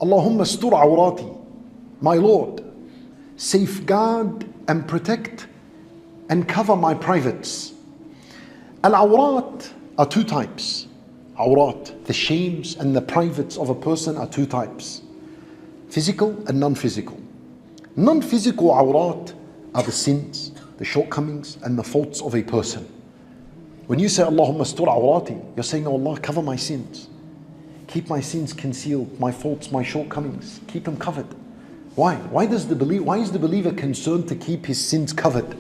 Allahumma astur awrati. My Lord, safeguard and protect and cover my privates. Al-awrat are two types. Awrat, the shames and the privates of a person are two types. Physical and non-physical. Non-physical awrat are the sins, the shortcomings and the faults of a person. When you say Allahumma astur awrati, you're saying, oh Allah, cover my sins. Keep my sins concealed, my faults, my shortcomings, keep them covered. Why? Why is the believer concerned to keep his sins covered?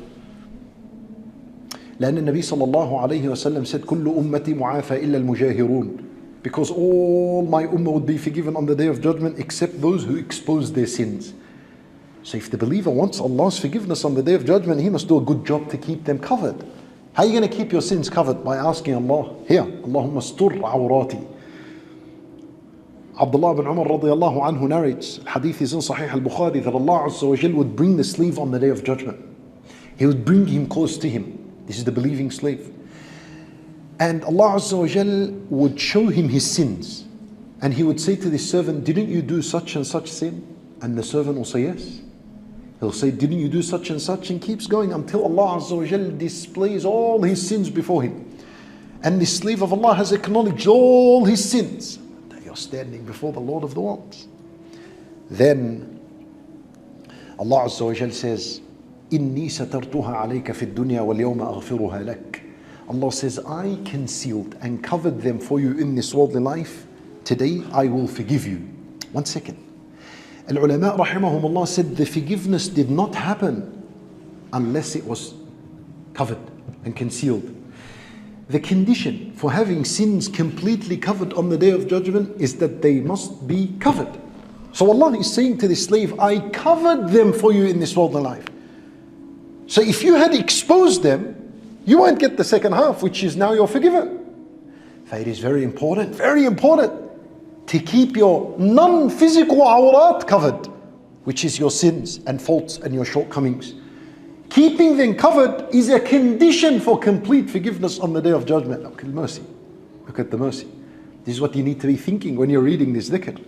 لأن النبي صلى الله عليه وسلم said كل أمتي معافى إلا المجاهرون, because all my ummah would be forgiven on the day of judgment except those who expose their sins. So if the believer wants Allah's forgiveness on the day of judgment, he must do a good job to keep them covered. How are you going to keep your sins covered? By asking Allah, here, Allahumma astur awrati. Abdullah ibn Umar radiallahu anhu narrates, hadith is in Sahih al-Bukhari, that Allah Azza wa Jal would bring the slave on the day of judgment. He would bring him close to him. This is the believing slave. And Allah Azza wa Jal would show him his sins. And he would say to the servant, didn't you do such and such sin? And the servant will say, yes. He'll say, didn't you do such and such? And keeps going until Allah Azza wa Jal displays all his sins before him. And the slave of Allah has acknowledged all his sins. Standing before the Lord of the worlds. Then Allah Azza wa Jal says, إِنِّي سَتَرْتُهَا عَلَيْكَ فِي الدُّنْيَا وَالْيَوْمَ أَغْفِرُهَا لَكَ. Allah says, I concealed and covered them for you in this worldly life. Today I will forgive you. 1 second. Al-ulama rahimahumullah said the forgiveness did not happen unless it was covered and concealed. The condition for having sins completely covered on the day of judgment is that they must be covered. So Allah is saying to the slave, I covered them for you in this worldly life. So if you had exposed them, you won't get the second half, which is now you're forgiven. So it is very important to keep your non-physical awrat covered, which is your sins and faults and your shortcomings. Keeping them covered is a condition for complete forgiveness on the day of judgment. Look at the mercy. Look at the mercy. This is what you need to be thinking when you're reading this dhikr.